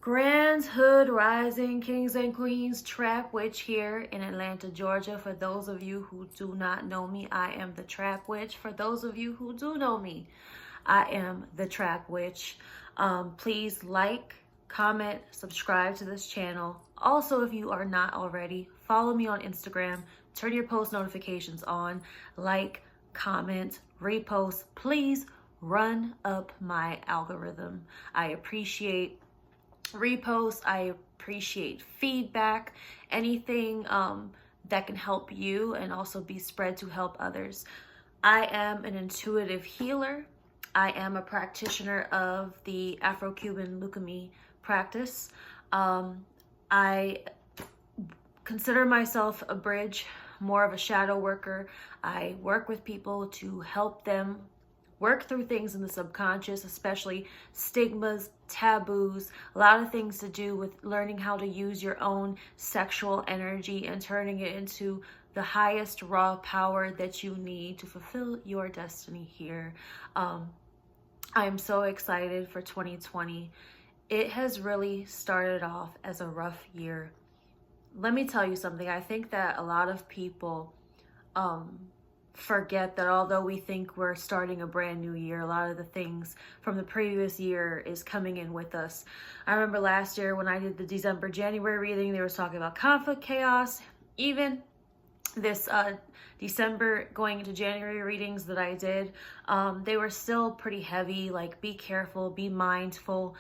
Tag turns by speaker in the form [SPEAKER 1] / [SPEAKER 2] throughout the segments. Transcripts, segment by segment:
[SPEAKER 1] Grand Hood Rising, Kings and Queens, Trap Witch here in Atlanta, Georgia. For those of you who do not know me, I am the Trap Witch. For those of you who do know me, I am the Trap Witch. Please like, comment, subscribe to this channel. Also, if you are not already, follow me on Instagram. Turn your post notifications on. Like, comment, repost. Please run up my algorithm. I appreciate reposts. I appreciate feedback, anything that can help you and also be spread to help others. I am an intuitive healer. I am a practitioner of the Afro-Cuban leukemia practice. I consider myself a bridge, more of a shadow worker. I work with people to help them work through things in the subconscious, especially stigmas, taboos, a lot of things to do with learning how to use your own sexual energy and turning it into the highest raw power that you need to fulfill your destiny here. I am so excited for 2020. It has really started off as a rough year. Let me tell you something. I think that a lot of people forget that although we think we're starting a brand new year, a lot of the things from the previous year is coming in with us. I remember last year when I did the December-January reading, they were talking about conflict, chaos. Even this December going into January readings that I did, they were still pretty heavy, like be careful, be mindful,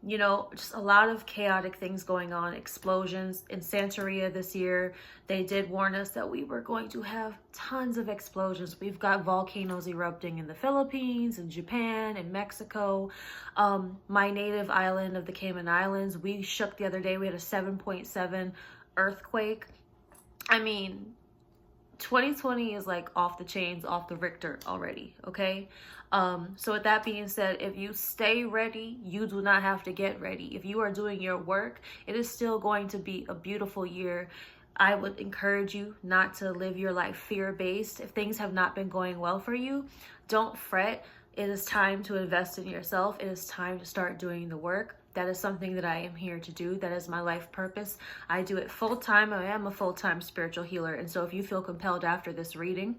[SPEAKER 1] you know, just a lot of chaotic things going on, explosions. In Santeria this year, they did warn us that we were going to have tons of explosions. We've got volcanoes erupting in the Philippines, in Japan, in Mexico. My native island of the Cayman Islands, we shook the other day. We had a 7.7 earthquake. I mean, 2020 is like off the chains, off the Richter already, okay? So with that being said, if you stay ready, you do not have to get ready. If you are doing your work, it is still going to be a beautiful year. I would encourage you not to live your life fear-based. If things have not been going well for you, don't fret. It is time to invest in yourself. It is time to start doing the work. That is something that I am here to do. That is my life purpose. I do it full-time. I am a full-time spiritual healer. And so if you feel compelled after this reading,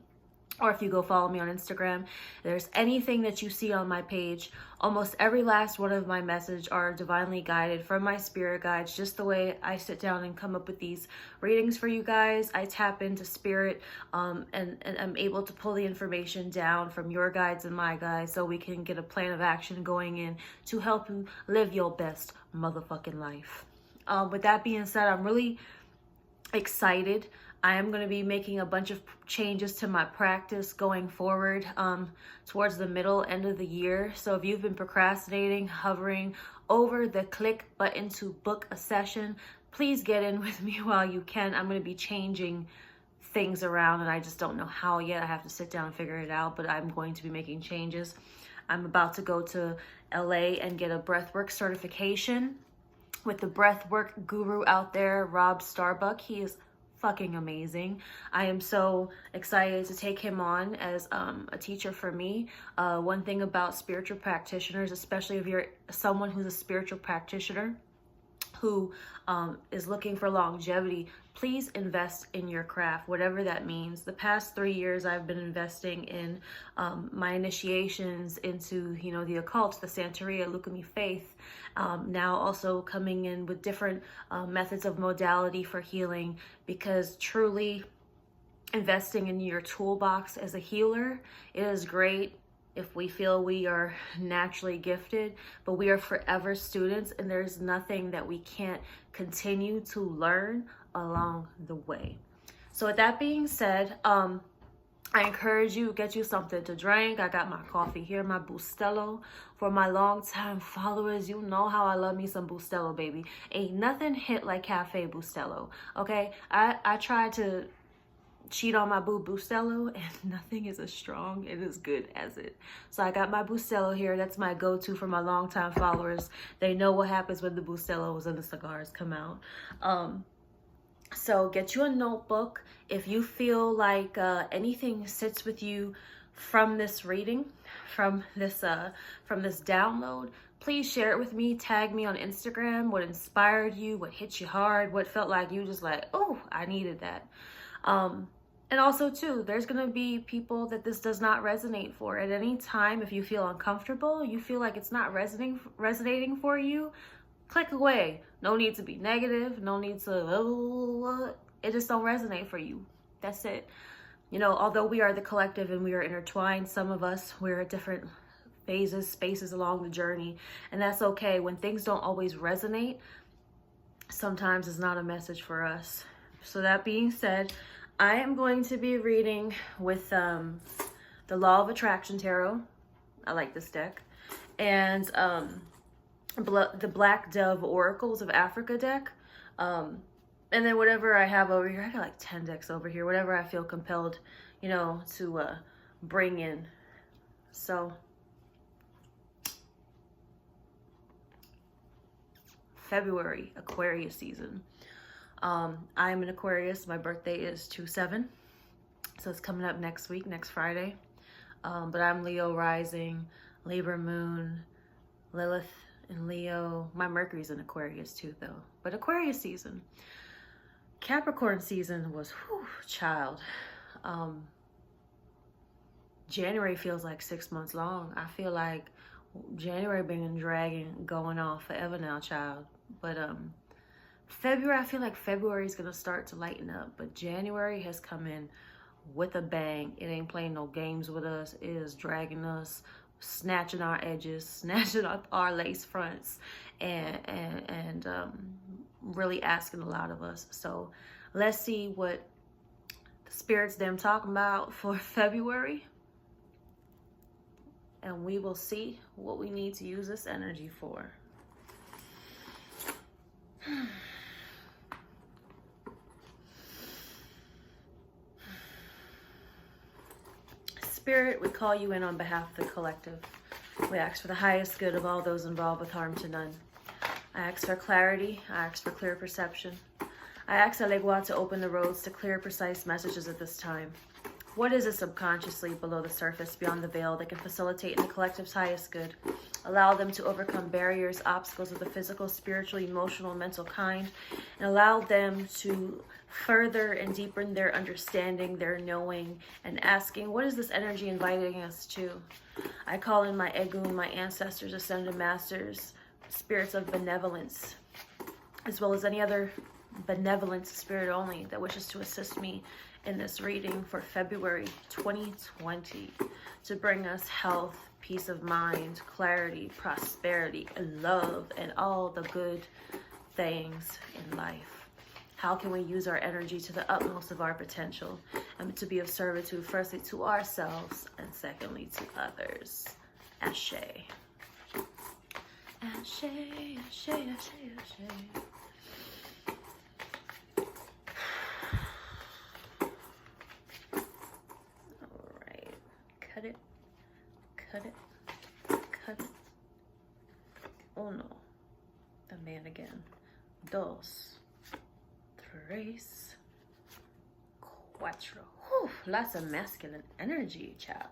[SPEAKER 1] or if you go follow me on Instagram, there's anything that you see on my page, almost every last one of my messages are divinely guided from my spirit guides. Just the way I sit down and come up with these readings for you guys, I tap into spirit and I'm able to pull the information down from your guides and my guides so we can get a plan of action going in to help you live your best motherfucking life. With that being said, I'm really excited. I am going to be making a bunch of changes to my practice going forward towards the end of the year. So if you've been procrastinating, hovering over the click button to book a session, please get in with me while you can. I'm going to be changing things around and I just don't know how yet. I have to sit down and figure it out, but I'm going to be making changes. I'm about to go to LA and get a breathwork certification with the breathwork guru out there, Rob Starbuck. He is fucking amazing. I am so excited to take him on as a teacher for me. One thing about spiritual practitioners, especially if you're someone who's a spiritual practitioner who is looking for longevity, please invest in your craft, whatever that means. The past 3 years, I've been investing in my initiations into, you know, the occult, the Santeria, leukemia faith. Now also coming in with different methods of modality for healing, because truly investing in your toolbox as a healer, it is great if we feel we are naturally gifted, but we are forever students and there's nothing that we can't continue to learn along the way. So with that being said, I encourage you, get you something to drink. I got my coffee here, my Bustelo. For my longtime followers, you know how I love me some Bustelo, baby. Ain't nothing hit like Cafe Bustelo, okay? I tried to cheat on my Bustelo and nothing is as strong and as good as it. So I got my Bustelo here. That's my go-to for my longtime followers. They know what happens when the Bustelos and the cigars come out. So get you a notebook. If you feel like anything sits with you from this reading, from this download, please share it with me. Tag me on Instagram. What inspired you? What hit you hard? What felt like you just like, oh, I needed that. And also too, there's going to be people that this does not resonate for. At any time, if you feel uncomfortable, you feel like it's not resonating for you, click away. No need to be negative. No need to, it just don't resonate for you. That's it. You know, although we are the collective and we are intertwined, some of us, we're at different phases, spaces along the journey. And that's okay. When things don't always resonate, sometimes it's not a message for us. So that being said, I am going to be reading with the Law of Attraction Tarot. I like this deck. And the Black Dove Oracles of Africa deck. And then whatever I have over here, I got like 10 decks over here. Whatever I feel compelled, you know, to bring in. So, February, Aquarius season. I'm an Aquarius. My birthday is 2/7. So it's coming up next week, next Friday. But I'm Leo rising, Libra moon, Lilith in Leo. My Mercury's in Aquarius too, though. But Aquarius season. Capricorn season was, whew, child. January feels like 6 months long. I feel like January been dragging, going on forever now, child. But February, I feel like February is gonna start to lighten up, but January has come in with a bang. It ain't playing no games with us. It is dragging us, snatching our edges, snatching up our lace fronts, and really asking a lot of us. So let's see what the spirits them talking about for February, and we will see what we need to use this energy for. Spirit, we call you in on behalf of the collective. We ask for the highest good of all those involved with harm to none. I ask for clarity. I ask for clear perception. I ask Alegua to open the roads to clear, precise messages at this time. What is it subconsciously below the surface, beyond the veil, that can facilitate in the collective's highest good? Allow them to overcome barriers, obstacles of the physical, spiritual, emotional, mental kind, and allow them to further and deepen their understanding, their knowing, and asking, what is this energy inviting us to? I call in my Egun, my ancestors, ascended masters, spirits of benevolence, as well as any other benevolent spirit only that wishes to assist me in this reading for February 2020 to bring us health, peace of mind, clarity, prosperity, and love, and all the good things in life. How can we use our energy to the utmost of our potential and to be of servitude, firstly to ourselves and secondly to others? Ashe. Ashe, ashe, ashe, ashe. Cut it, cut it, cut it. Uno, the man again. Dos, tres, cuatro. Whew, lots of masculine energy, child.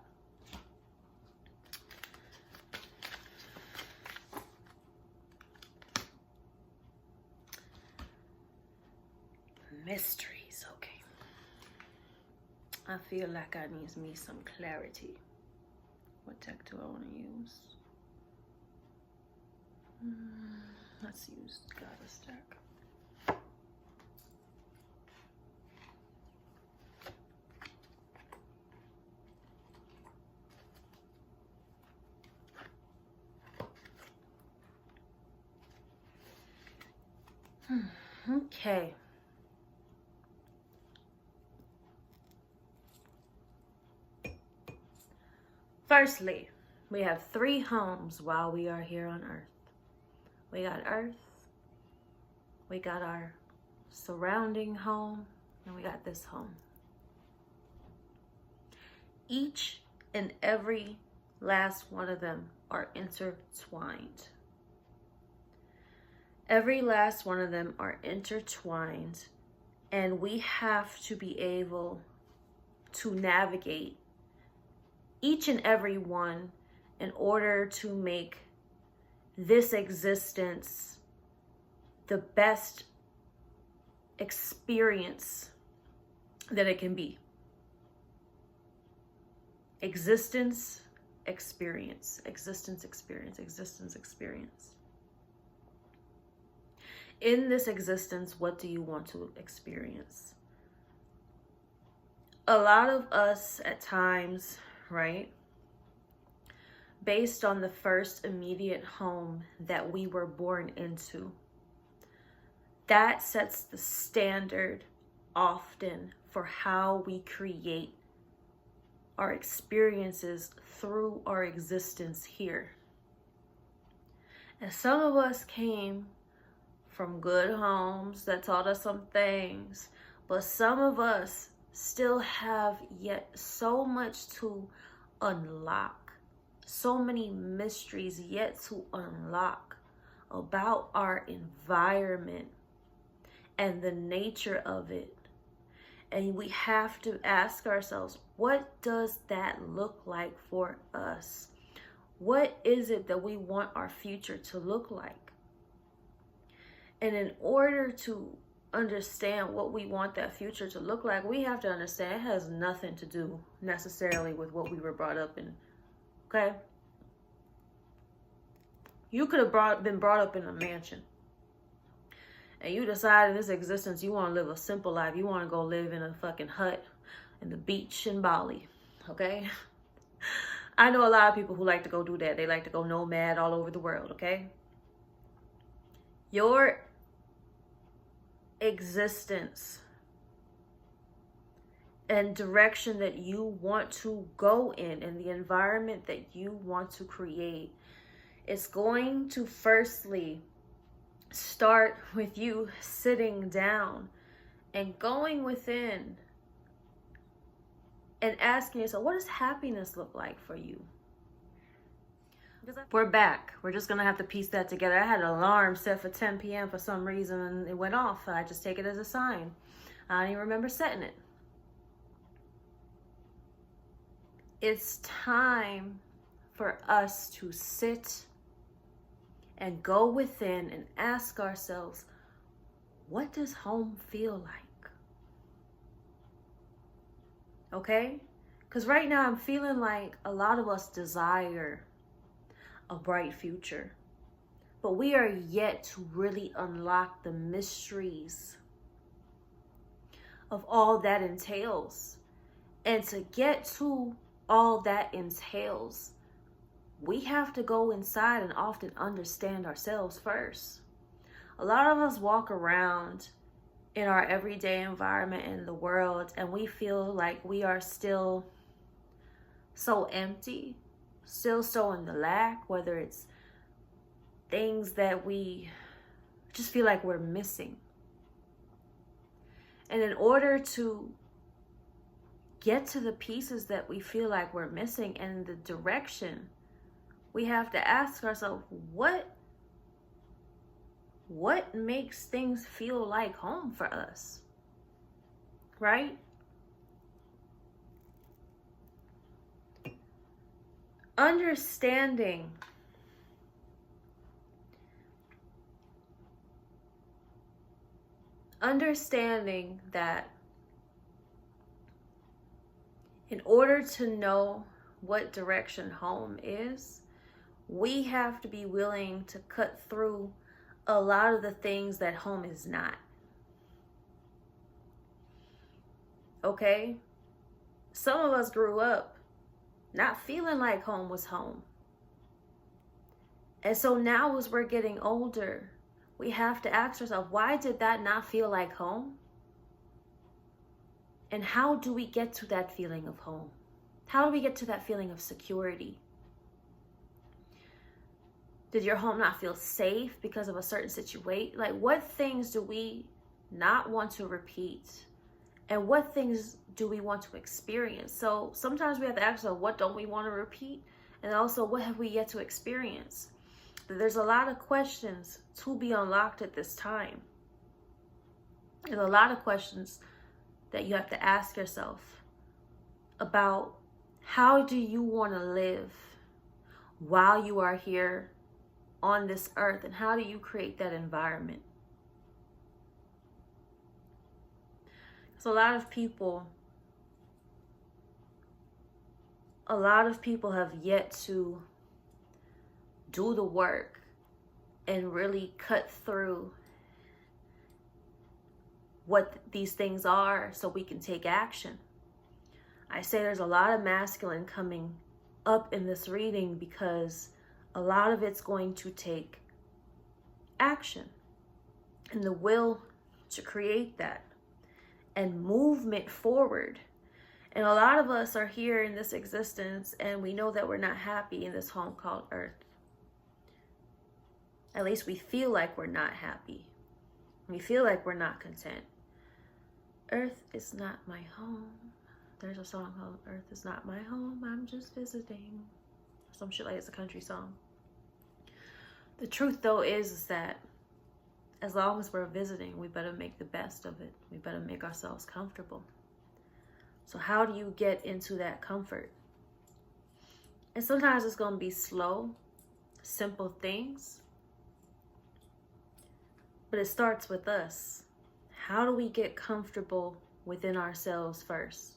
[SPEAKER 1] Mysteries, okay. I feel like I need me some clarity. What deck do I want to use? Let's use Goddess deck. Okay. Firstly, we have 3 homes while we are here on Earth. We got Earth, we got our surrounding home, and we got this home. Each and every last one of them are intertwined. Every last one of them are intertwined, and we have to be able to navigate each and every one in order to make this existence the best experience that it can be. Existence, experience, existence, experience, existence, experience. In this existence, what do you want to experience? A lot of us at times, right, based on the first immediate home that we were born into, that sets the standard often for how we create our experiences through our existence here. And some of us came from good homes that taught us some things, but some of us still have yet so much to unlock, so many mysteries yet to unlock about our environment and the nature of it. And we have to ask ourselves, what does that look like for us? What is it that we want our future to look like? And in order to understand what we want that future to look like, we have to understand it has nothing to do necessarily with what we were brought up in. Okay? You could have been brought up in a mansion. And you decide in this existence you want to live a simple life. You want to go live in a fucking hut in the beach in Bali. Okay? I know a lot of people who like to go do that. They like to go nomad all over the world. Okay? Your existence and direction that you want to go in and the environment that you want to create is going to firstly start with you sitting down and going within and asking yourself, what does happiness look like for you? We're back. We're just going to have to piece that together. I had an alarm set for 10 p.m. for some reason and it went off. I just take it as a sign. I don't even remember setting it. It's time for us to sit and go within and ask ourselves, what does home feel like? Okay? Because right now I'm feeling like a lot of us desire a bright future, but we are yet to really unlock the mysteries of all that entails. And to get to all that entails, we have to go inside and often understand ourselves first. A lot of us walk around in our everyday environment in the world and we feel like we are still so empty, still so in the lack, whether it's things that we just feel like we're missing. And in order to get to the pieces that we feel like we're missing and the direction, we have to ask ourselves, what makes things feel like home for us? Right? Understanding that in order to know what direction home is, we have to be willing to cut through a lot of the things that home is not. Okay? Some of us grew up not feeling like home was home. And so now as we're getting older, we have to ask ourselves, why did that not feel like home? And how do we get to that feeling of home? How do we get to that feeling of security? Did your home not feel safe because of a certain situation? Like, what things do we not want to repeat? And what things do we want to experience? So sometimes we have to ask ourselves, what don't we want to repeat? And also, what have we yet to experience? There's a lot of questions to be unlocked at this time. There's a lot of questions that you have to ask yourself about how do you want to live while you are here on this earth, and how do you create that environment? So a lot of people have yet to do the work and really cut through what these things are so we can take action. I say there's a lot of masculine coming up in this reading because a lot of it's going to take action and the will to create that and movement forward. And a lot of us are here in this existence and we know that we're not happy in this home called Earth. At least we feel like we're not happy. We feel like we're not content. Earth is not my home. There's a song called Earth is not my home, I'm just visiting. Some shit like it's a country song. The truth though is that as long as we're visiting, we better make the best of it. We better make ourselves comfortable. So how do you get into that comfort? And sometimes it's going to be slow, simple things. But it starts with us. How do we get comfortable within ourselves first?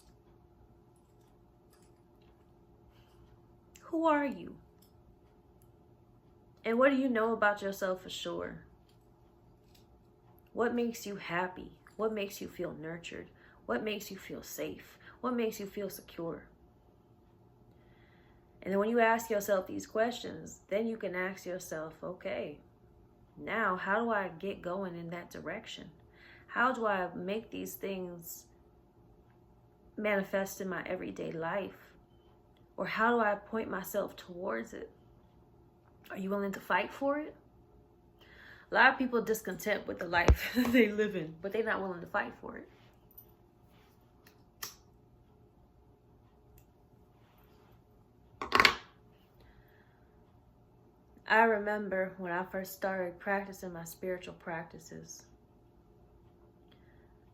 [SPEAKER 1] Who are you? And what do you know about yourself for sure? What makes you happy? What makes you feel nurtured? What makes you feel safe? What makes you feel secure? And then when you ask yourself these questions, then you can ask yourself, okay, now how do I get going in that direction? How do I make these things manifest in my everyday life? Or how do I point myself towards it? Are you willing to fight for it? A lot of people are discontent with the life they live in, but they're not willing to fight for it. I remember when I first started practicing my spiritual practices,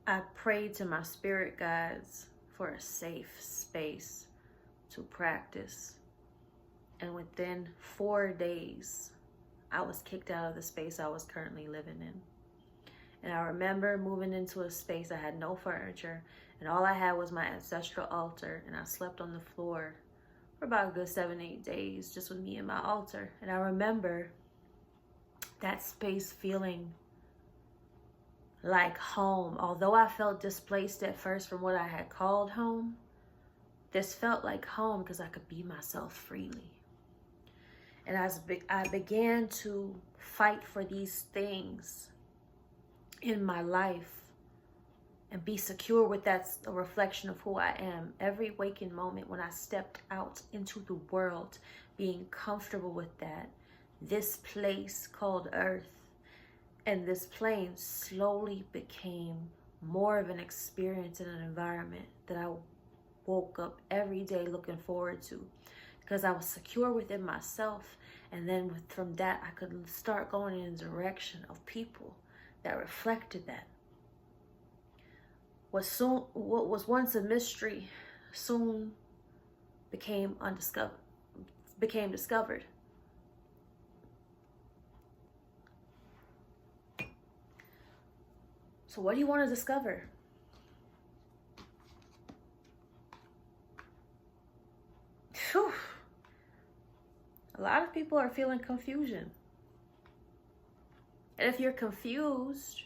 [SPEAKER 1] I prayed to my spirit guides for a safe space to practice. And within 4 days, I was kicked out of the space I was currently living in. And I remember moving into a space, I had no furniture, and all I had was my ancestral altar, and I slept on the floor for about a good 7-8 days, just with me and my altar. And I remember that space feeling like home. Although I felt displaced at first from what I had called home, this felt like home because I could be myself freely. And as I began to fight for these things in my life and be secure with that's a reflection of who I am. Every waking moment when I stepped out into the world, being comfortable with that, this place called Earth and this plane slowly became more of an experience in an environment that I woke up every day looking forward to, because I was secure within myself. And then from that, I could start going in the direction of people that reflected that. What was once a mystery soon became discovered. So what do you want to discover? Whew. A lot of people are feeling confusion. And if you're confused,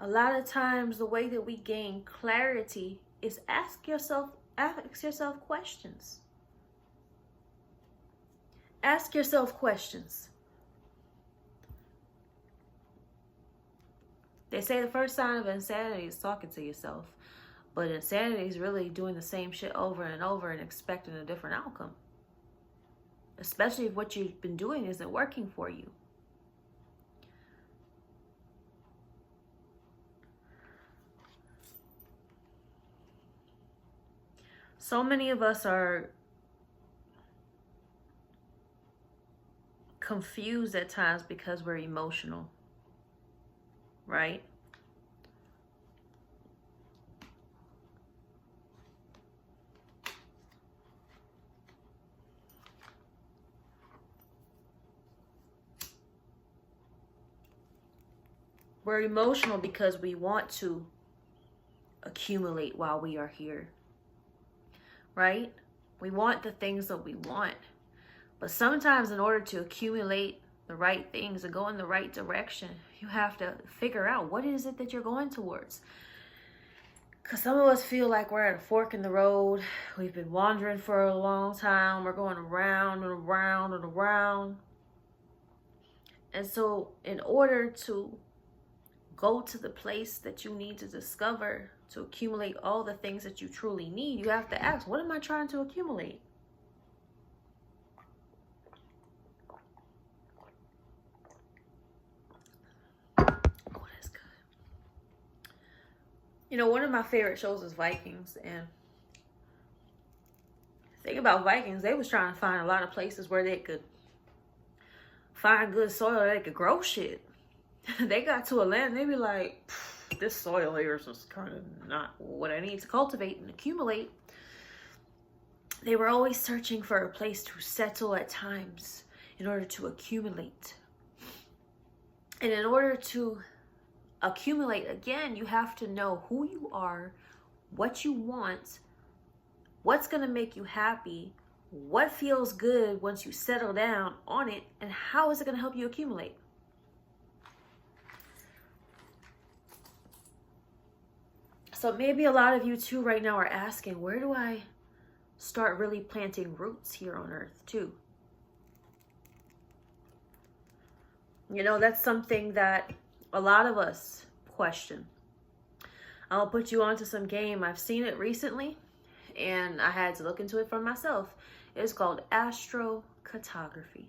[SPEAKER 1] a lot of times the way that we gain clarity is ask yourself questions. Ask yourself questions. They say the first sign of insanity is talking to yourself. But insanity is really doing the same shit over and over and expecting a different outcome. Especially if what you've been doing isn't working for you. So many of us are confused at times because we're emotional, right? We're emotional because we want to accumulate while we are here, right? We want the things that we want. But sometimes in order to accumulate the right things and go in the right direction, you have to figure out what is it that you're going towards. Because some of us feel like we're at a fork in the road. We've been wandering for a long time. We're going around and around and around. And so in order to go to the place that you need to discover, to accumulate all the things that you truly need, you have to ask, what am I trying to accumulate? Oh, that's good. You know, one of my favorite shows is Vikings, and the thing about Vikings, they was trying to find a lot of places where they could find good soil that they could grow shit. They got to a land, they be like, this soil here is just kind of not what I need to cultivate and accumulate. They were always searching for a place to settle at times in order to accumulate. And in order to accumulate again, you have to know who you are, what you want, what's going to make you happy, what feels good once you settle down on it, and how is it going to help you accumulate. So maybe a lot of you too right now are asking, where do I start really planting roots here on earth too? You know, that's something that a lot of us question. I'll put you onto some game. I've seen it recently and I had to look into it for myself. It's called astrocartography.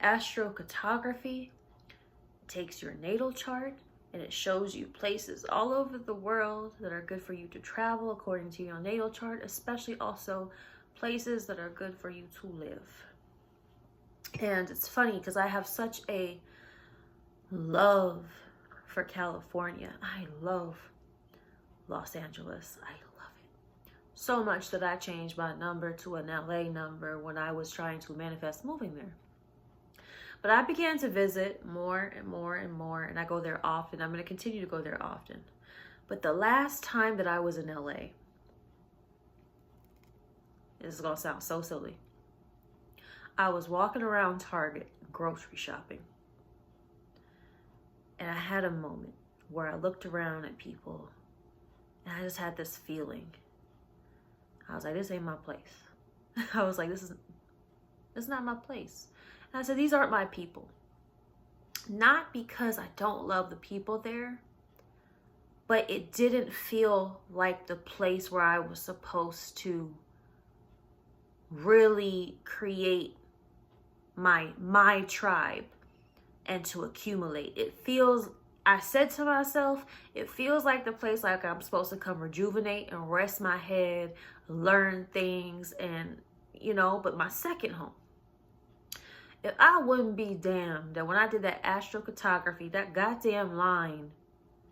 [SPEAKER 1] Astrocartography takes your natal chart and it shows you places all over the world that are good for you to travel according to your natal chart, especially also places that are good for you to live. And it's funny because I have such a love for California. I love Los Angeles. I love it so much that I changed my number to an LA number when I was trying to manifest moving there. But I began to visit more and more and more, and I go there often. I'm going to continue to go there often. But the last time that I was in LA, this is going to sound so silly. I was walking around Target grocery shopping. And I had a moment where I looked around at people and I just had this feeling. I was like, this ain't my place. I was like, this is not my place. And I said, these aren't my people. Not because I don't love the people there, but it didn't feel like the place where I was supposed to really create my tribe and to accumulate. It feels, I said to myself, it feels like the place like I'm supposed to come rejuvenate and rest my head, learn things, and but my second home. If I wouldn't be damned that when I did that astrocartography, that goddamn line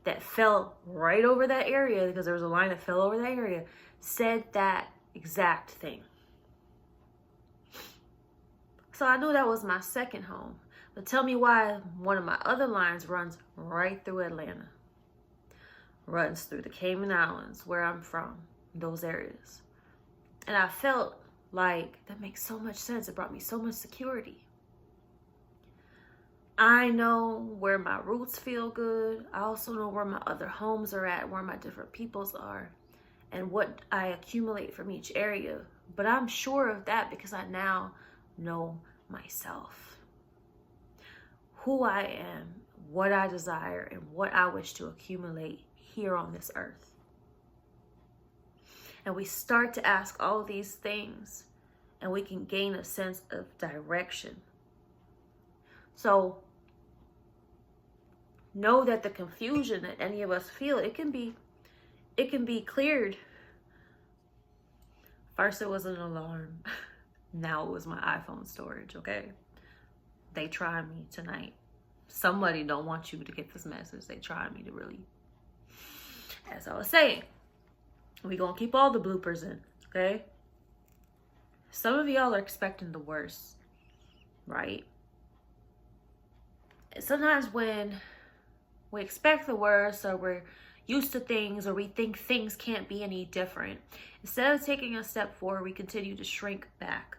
[SPEAKER 1] that fell right over that area, because there was a line that fell over that area, said that exact thing. So I knew that was my second home. But tell me why one of my other lines runs right through Atlanta. Runs through the Cayman Islands, where I'm from, those areas. And I felt like that makes so much sense. It brought me so much security. I know where my roots feel good. I also know where my other homes are at, where my different peoples are, and what I accumulate from each area. But I'm sure of that because I now know myself. Who I am, what I desire, and what I wish to accumulate here on this earth. And we start to ask all these things, and we can gain a sense of direction. So know that the confusion that any of us feel, it can be cleared. First it was an alarm. Now it was my iPhone storage, okay? They try me tonight. Somebody don't want you to get this message. They try me to really. As I was saying, we gonna keep all the bloopers in, okay? Some of y'all are expecting the worst, right? And sometimes when We expect the worst, or we're used to things, or we think things can't be any different. Instead of taking a step forward, we continue to shrink back.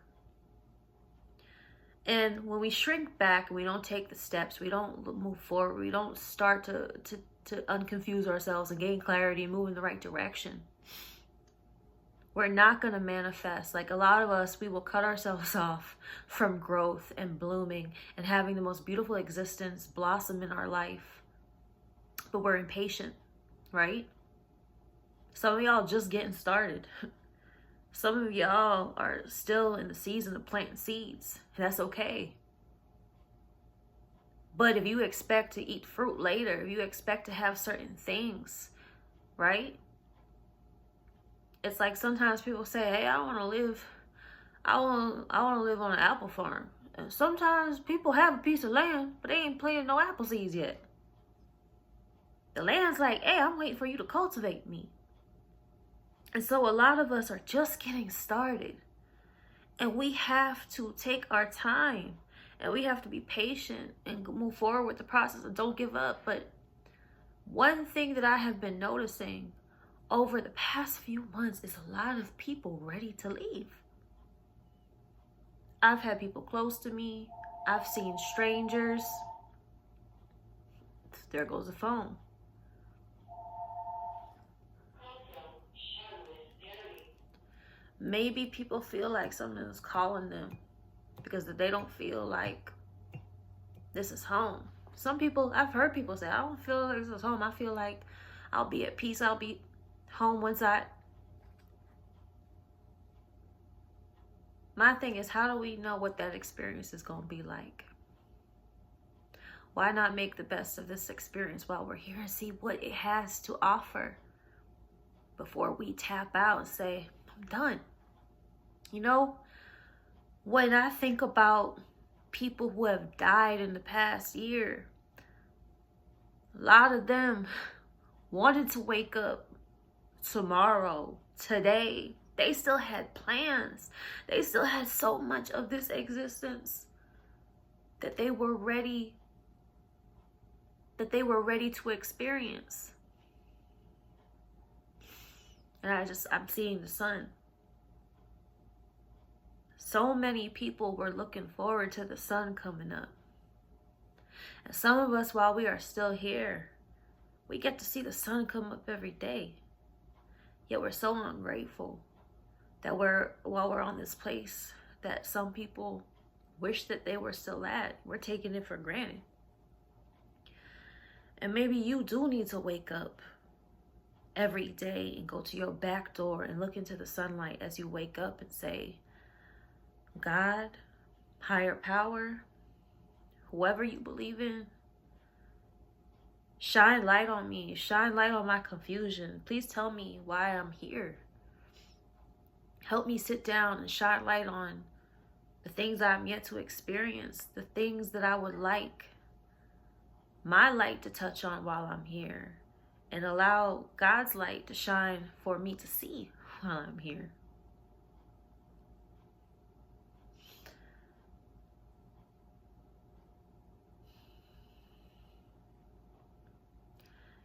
[SPEAKER 1] And when we shrink back and we don't take the steps, we don't move forward, we don't start to unconfuse ourselves and gain clarity and move in the right direction, we're not going to manifest. Like a lot of us, we will cut ourselves off from growth and blooming and having the most beautiful existence blossom in our life. But we're impatient, right? Some of y'all just getting started. Some of y'all are still in the season of planting seeds, and that's okay. But if you expect to eat fruit later, if you expect to have certain things, right? It's like sometimes people say, hey, I want to live on an apple farm. And sometimes people have a piece of land, but they ain't planting no apple seeds yet. The land's like, hey, I'm waiting for you to cultivate me. And so a lot of us are just getting started. And we have to take our time. And we have to be patient and move forward with the process and don't give up. But one thing that I have been noticing over the past few months is a lot of people ready to leave. I've had people close to me. I've seen strangers. There goes the phone. Maybe people feel like something is calling them because they don't feel like this is home. Some people, I've heard people say, I don't feel like this is home. I feel like I'll be at peace. I'll be home once My thing is, how do we know what that experience is going to be like? Why not make the best of this experience while we're here and see what it has to offer before we tap out and say, I'm done. You know, when I think about people who have died in the past year, a lot of them wanted to wake up tomorrow, today. They still had plans. They still had so much of this existence that they were ready to experience. And I'm seeing the sun. So many people were looking forward to the sun coming up. And some of us, while we are still here, we get to see the sun come up every day. Yet we're so ungrateful that while we're on this place that some people wish that they were still at, we're taking it for granted. And maybe you do need to wake up every day and go to your back door and look into the sunlight as you wake up and say, God, higher power, whoever you believe in, shine light on me. Shine light on my confusion. Please tell me why I'm here. Help me sit down and shine light on the things I'm yet to experience, the things that I would like my light to touch on while I'm here, and allow God's light to shine for me to see while I'm here.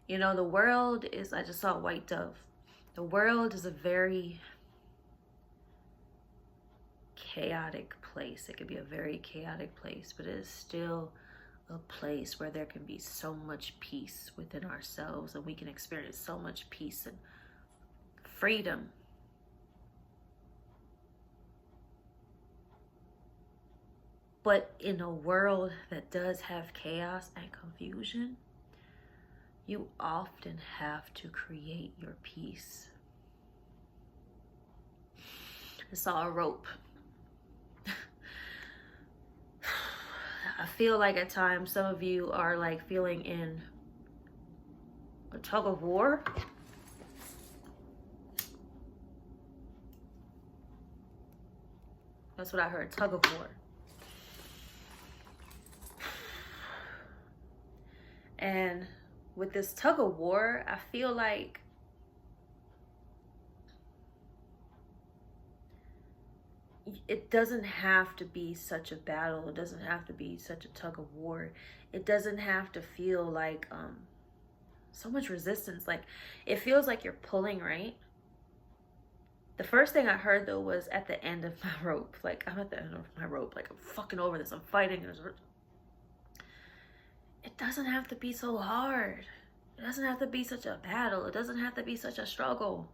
[SPEAKER 1] You know, the world is, I just saw a white dove. The world is a very chaotic place. It could be a very chaotic place, but it is still a place where there can be so much peace within ourselves, and we can experience so much peace and freedom. But in a world that does have chaos and confusion, you often have to create your peace. I saw a rope. I feel like at times some of you are like feeling in a tug of war. That's what I heard, tug of war. And with this tug of war, I feel like it doesn't have to be such a battle. It doesn't have to be such a tug of war. It doesn't have to feel like So much resistance. Like, it feels like you're pulling, right? The first thing I heard, though, was at the end of my rope. Like, I'm at the end of my rope. Like, I'm fucking over this. I'm fighting. It doesn't have to be so hard. It doesn't have to be such a battle. It doesn't have to be such a struggle.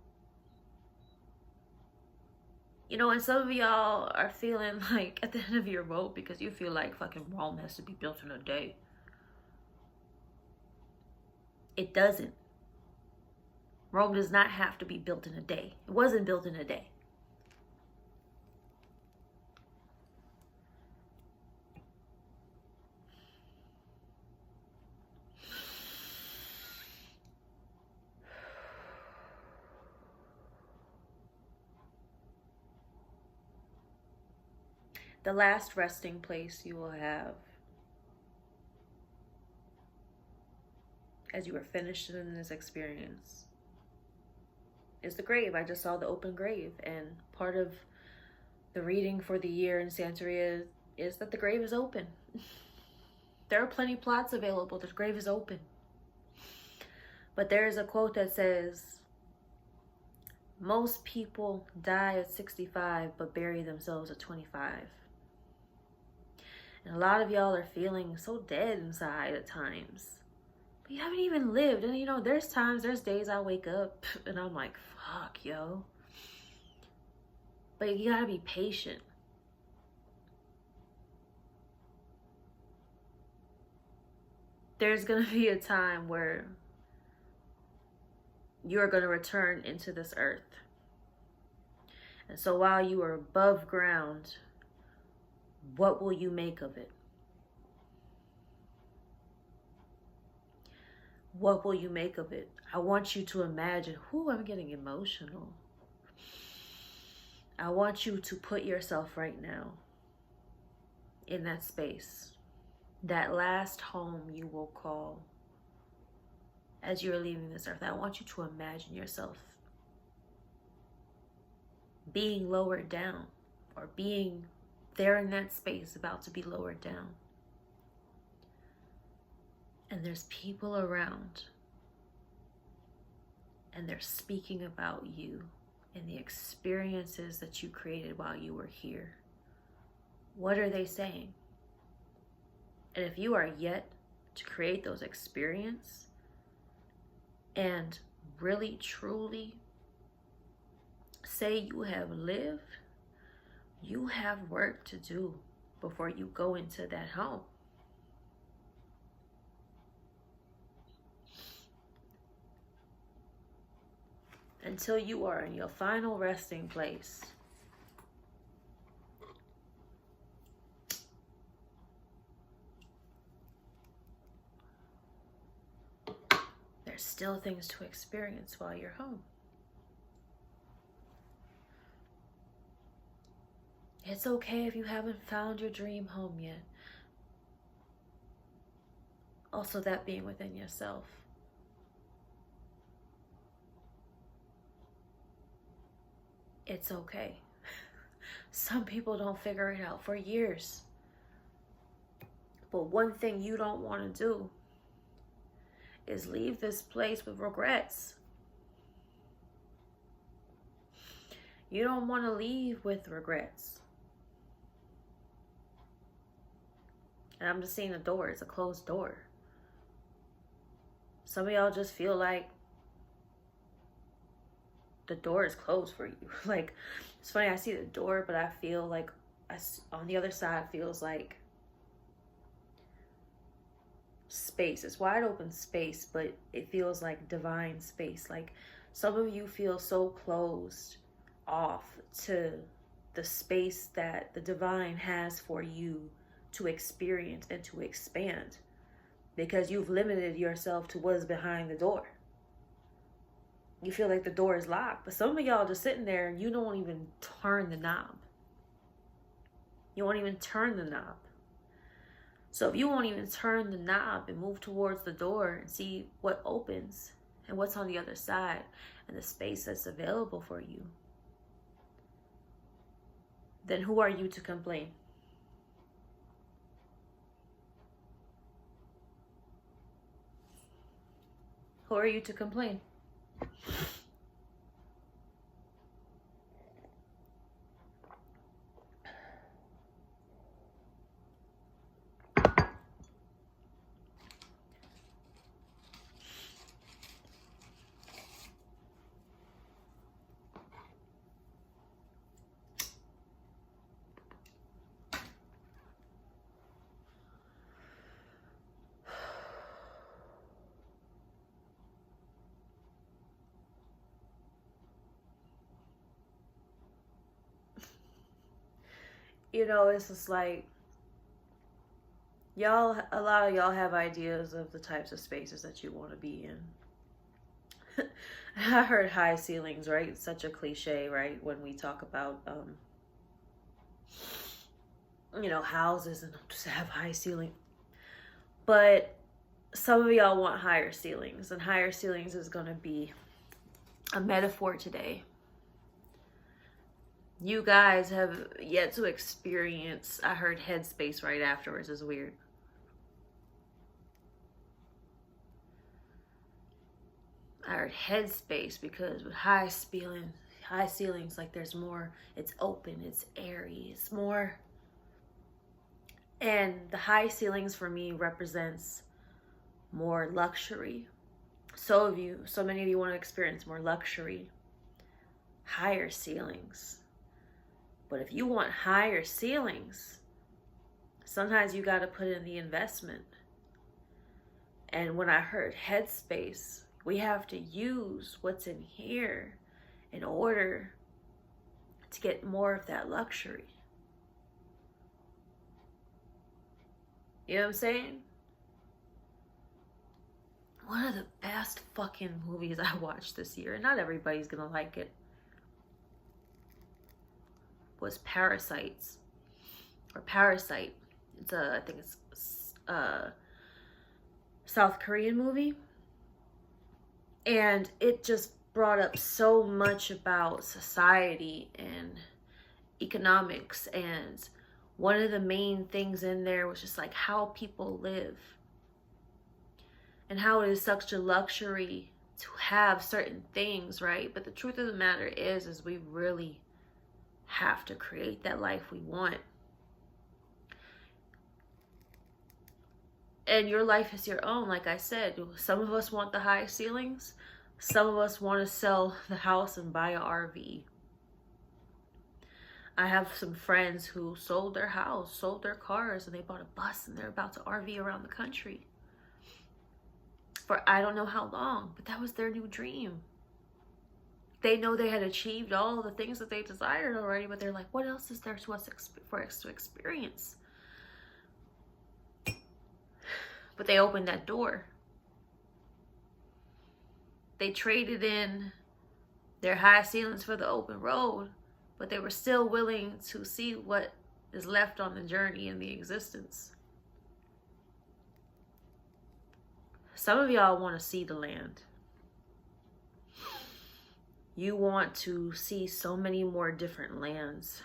[SPEAKER 1] You know, and some of y'all are feeling like at the end of your rope because you feel like fucking Rome has to be built in a day. It doesn't. Rome does not have to be built in a day. It wasn't built in a day. The last resting place you will have as you are finished in this experience is the grave. I just saw the open grave, and part of the reading for the year in Santeria is that the grave is open. There are plenty of plots available. The grave is open. But there is a quote that says, most people die at 65 but bury themselves at 25. And a lot of y'all are feeling so dead inside at times. But you haven't even lived. And you know, there's days I wake up and I'm like, fuck, yo. But you gotta be patient. There's gonna be a time where you're gonna return into this earth. And so while you are above ground, what will you make of it? What will you make of it? I want you to imagine, I'm getting emotional. I want you to put yourself right now in that space, that last home you will call as you're leaving this earth. I want you to imagine yourself being lowered down, or being there in that space about to be lowered down. And there's people around, and they're speaking about you and the experiences that you created while you were here. What are they saying? And if you are yet to create those experiences and really truly say you have lived, you have work to do before you go into that home. Until you are in your final resting place, there's still things to experience while you're home. It's okay if you haven't found your dream home yet. Also, that being within yourself. It's okay. Some people don't figure it out for years. But one thing you don't want to do is leave this place with regrets. You don't want to leave with regrets. And I'm just seeing the door. It's a closed door. Some of y'all just feel like the door is closed for you. Like, it's funny, I see the door, but I feel like on the other side feels like space. It's wide open space, but it feels like divine space. Like, some of you feel so closed off to the space that the divine has for you to experience and to expand, because you've limited yourself to what is behind the door. You feel like the door is locked, but some of y'all just sitting there and you don't even turn the knob. You won't even turn the knob. So if you won't even turn the knob and move towards the door and see what opens and what's on the other side and the space that's available for you, then who are you to complain? Who are you to complain? You know, it's just like, y'all, a lot of y'all have ideas of the types of spaces that you want to be in. I heard high ceilings, right? It's such a cliche, right? When we talk about, you know, houses and just have high ceiling. But some of y'all want higher ceilings, and higher ceilings is going to be a metaphor today. You guys have yet to experience, I heard headspace right afterwards is weird. I heard headspace because with high ceilings, like there's more, it's open, it's airy, it's more. And the high ceilings for me represents more luxury. So many of you want to experience more luxury, higher ceilings. But if you want higher ceilings, sometimes you got to put in the investment. And when I heard headspace, we have to use what's in here in order to get more of that luxury. You know what I'm saying? One of the best fucking movies I watched this year, and not everybody's gonna like it, was Parasite. It's I think it's a South Korean movie. And it just brought up so much about society and economics. And one of the main things in there was just like how people live. And how it is such a luxury to have certain things, right? But the truth of the matter is we really have to create that life we want. And your life is your own, like I said. Some of us want the high ceilings. Some of us want to sell the house and buy an RV. I have some friends who sold their house, sold their cars, and they bought a bus and they're about to RV around the country. For I don't know how long, but that was their new dream. They know they had achieved all the things that they desired already, but they're like, what else is there to us for us to experience? But they opened that door. They traded in their high ceilings for the open road, but they were still willing to see what is left on the journey in the existence. Some of y'all want to see the land. You want to see so many more different lands.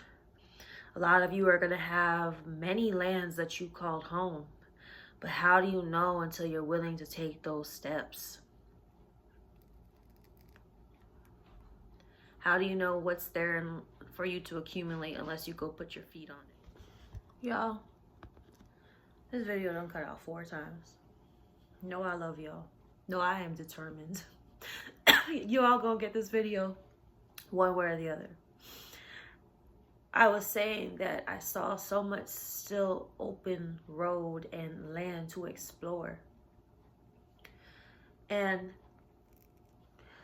[SPEAKER 1] A lot of you are going to have many lands that you called home. But how do you know until you're willing to take those steps? How do you know what's there for you to accumulate unless you go put your feet on it? Y'all, this video done cut out 4 times. No, I love y'all. No, I am determined. You all gonna get this video one way or the other. I was saying that I saw so much still open road and land to explore. And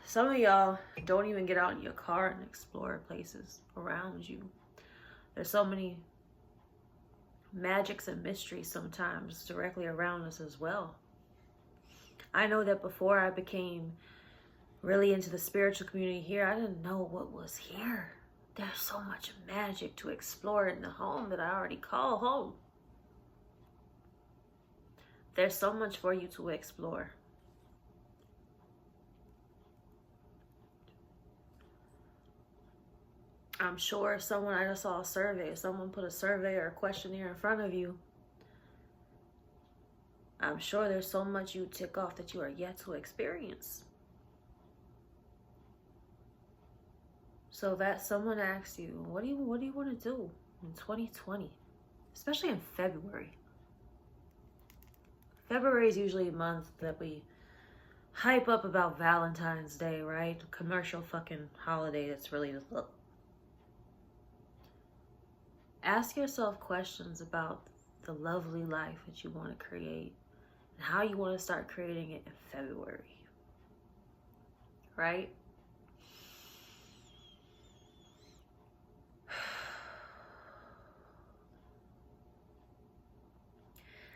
[SPEAKER 1] some of y'all don't even get out in your car and explore places around you. There's so many magics and mysteries sometimes directly around us as well. I know that before I became really into the spiritual community here, I didn't know what was here. There's so much magic to explore in the home that I already call home. There's so much for you to explore. I'm sure I just saw a survey, someone put a survey or a questionnaire in front of you. I'm sure there's so much you tick off that you are yet to experience. So that someone asks you, what do you want to do in 2020? Especially in February. February is usually a month that we hype up about Valentine's Day, right? Commercial fucking holiday that's really just look. Ask yourself questions about the lovely life that you want to create and how you want to start creating it in February. Right?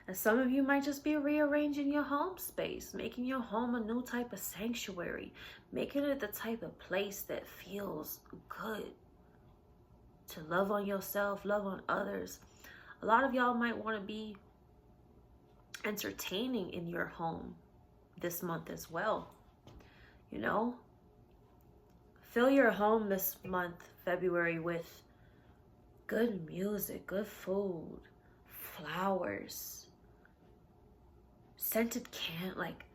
[SPEAKER 1] And some of you might just be rearranging your home space, making your home a new type of sanctuary, making it the type of place that feels good to love on yourself, love on others. A lot of y'all might want to be entertaining in your home this month as well. You know, fill your home this month, February, with good music, good food, flowers, scented like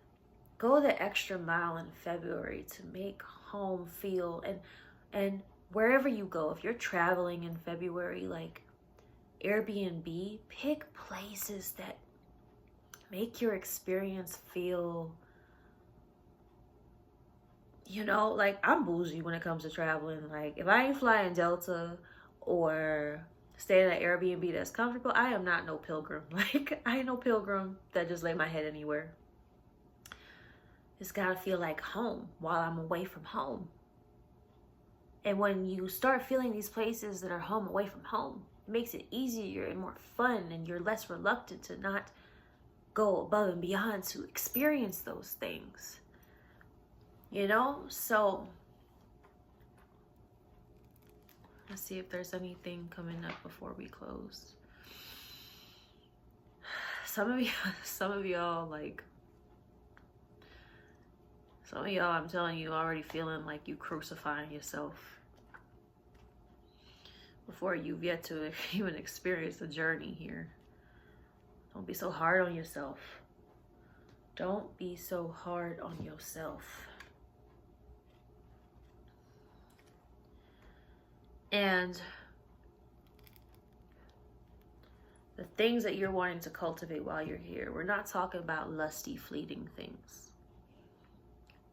[SPEAKER 1] go the extra mile in February to make home feel, and wherever you go, if you're traveling in February, like Airbnb, pick places that make your experience feel, you know, like I'm bougie when it comes to traveling. Like if I ain't flying Delta or staying at an Airbnb that's comfortable, I am not no pilgrim. Like I ain't no pilgrim that just lay my head anywhere. It's gotta feel like home while I'm away from home. And when you start feeling these places that are home away from home, it makes it easier and more fun, and you're less reluctant to not go above and beyond to experience those things. You know? So let's see if there's anything coming up before we close. Some of y'all, I'm telling you, already feeling like you crucifying yourself before you've yet to even experience the journey here. Don't be so hard on yourself. Don't be so hard on yourself. And the things that you're wanting to cultivate while you're here, we're not talking about lusty, fleeting things.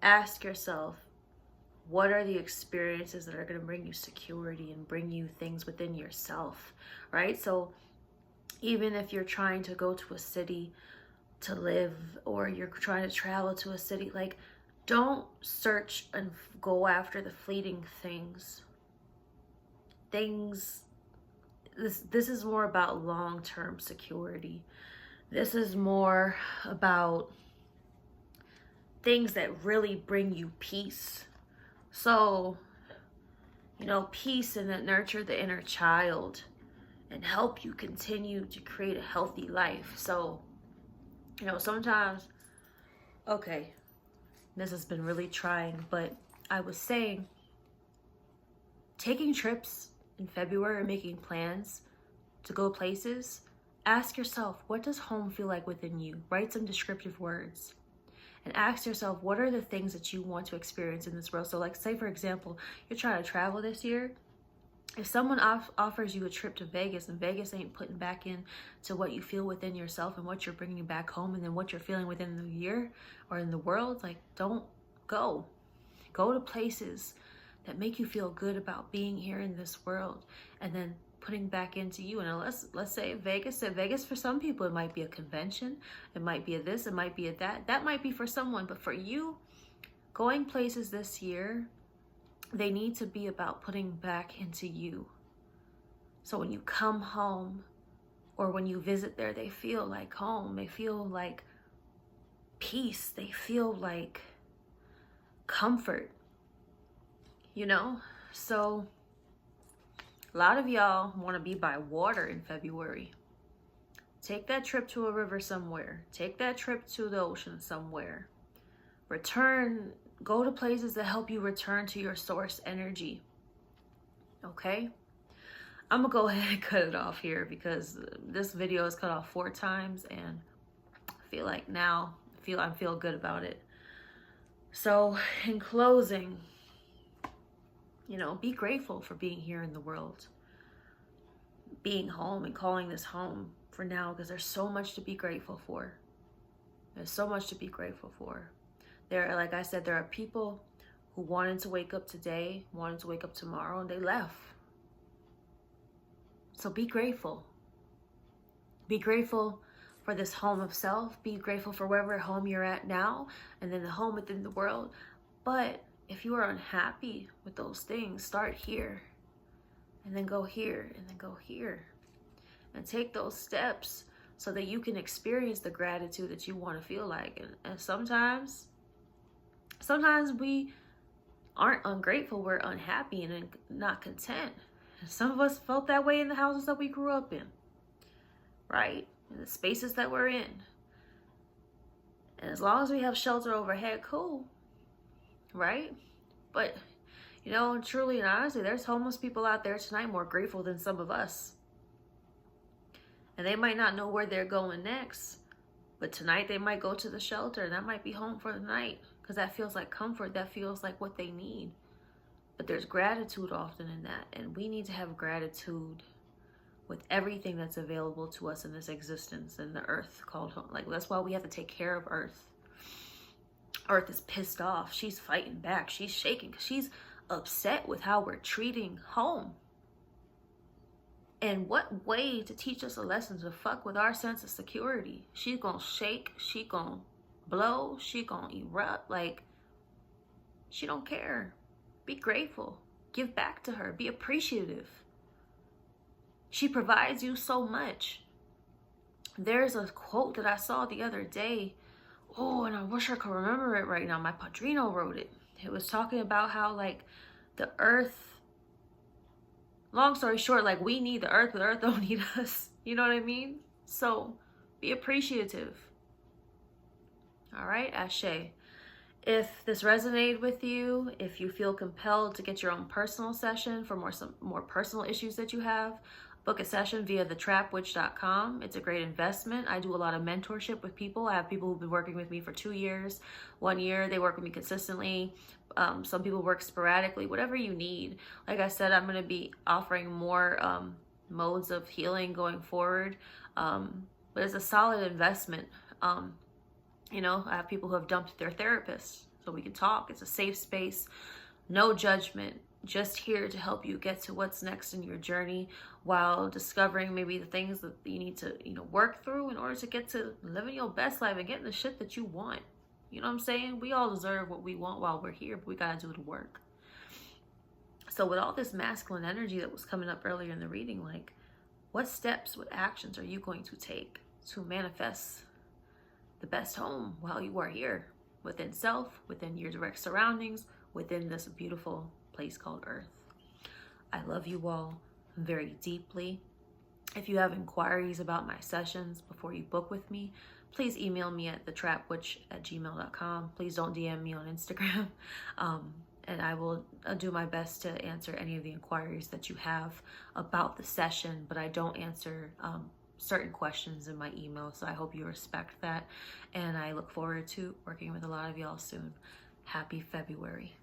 [SPEAKER 1] Ask yourself, what are the experiences that are going to bring you security and bring you things within yourself, right? So even if you're trying to go to a city to live, or you're trying to travel to a city, like, don't search and go after the fleeting things. This is more about long-term security. This is more about things that really bring you peace. So, you know, peace, and that nurture the inner child and help you continue to create a healthy life. So, you know, sometimes, okay, this has been really trying, but I was saying, taking trips in February, making plans to go places, ask yourself, what does home feel like within you? Write some descriptive words. And ask yourself, what are the things that you want to experience in this world? So like, say for example, you're trying to travel this year. If someone offers you a trip to Vegas, and Vegas ain't putting back in to what you feel within yourself and what you're bringing back home, and then what you're feeling within the year or in the world, like, don't go. Go to places that make you feel good about being here in this world, and then putting back into you. And let's say Vegas for some people, it might be a convention, it might be a this, it might be a that might be for someone. But for you, going places this year, they need to be about putting back into you. So when you come home, or when you visit there, they feel like home, they feel like peace, they feel like comfort, you know? So a lot of y'all want to be by water in February. Take that trip to a river somewhere. Take that trip to the ocean somewhere. Return, go to places that help you return to your source energy. Okay? I'm gonna go ahead and cut it off here, because this video is cut off 4 times and feel like now, I feel good about it. So in closing, you know, be grateful for being here in the world, being home and calling this home for now, because there's so much to be grateful for. There's so much to be grateful for. There, like I said, there are people who wanted to wake up today, wanted to wake up tomorrow, and they left. So be grateful. Be grateful for this home of self. Be grateful for wherever home you're at now, and then the home within the world. But if you are unhappy with those things, start here, and then go here, and then go here. And take those steps so that you can experience the gratitude that you want to feel like. And sometimes we aren't ungrateful, we're unhappy and not content. And some of us felt that way in the houses that we grew up in, right? In the spaces that we're in. And as long as we have shelter overhead, cool, right? But, you know, truly and honestly, there's homeless people out there tonight more grateful than some of us. And they might not know where they're going next, but tonight they might go to the shelter, and that might be home for the night, because that feels like comfort. That feels like what they need. But there's gratitude often in that, and we need to have gratitude with everything that's available to us in this existence, in the earth called home. Like, that's why we have to take care of Earth. Earth is pissed off. She's fighting back. She's shaking because she's upset with how we're treating home. And what way to teach us a lesson to fuck with our sense of security? She's gonna shake, she gonna blow, she gonna erupt. Like, she don't care. Be grateful. Give back to her. Be appreciative. She provides you so much. There's a quote that I saw the other day. Oh, and I wish I could remember it right now. My padrino wrote it. It was talking about how, like, the earth, long story short, like, we need the earth, but the earth don't need us. You know what I mean? So be appreciative. All right, Ashe. If this resonated with you, if you feel compelled to get your own personal session for some more personal issues that you have, book a session via thetrapwitch.com. It's a great investment. I do a lot of mentorship with people. I have people who've been working with me for 2 years, 1 year. They work with me consistently. Some people work sporadically, whatever you need. Like I said, I'm going to be offering more modes of healing going forward. But it's a solid investment. You know, I have people who have dumped their therapists, so we can talk. It's a safe space, no judgment, just here to help you get to what's next in your journey while discovering maybe the things that you need to, you know, work through in order to get to living your best life and getting the shit that you want. You know what I'm saying? We all deserve what we want while we're here, but we gotta do the work. So with all this masculine energy that was coming up earlier in the reading, like, what steps, what actions are you going to take to manifest the best home while you are here, within self, within your direct surroundings, within this beautiful place called Earth? I love you all very deeply. If you have inquiries about my sessions before you book with me, please email me at thetrapwitch@gmail.com. Please don't DM me on Instagram. And I will do my best to answer any of the inquiries that you have about the session, but I don't answer certain questions in my email, so I hope you respect that, and I look forward to working with a lot of y'all soon. Happy February.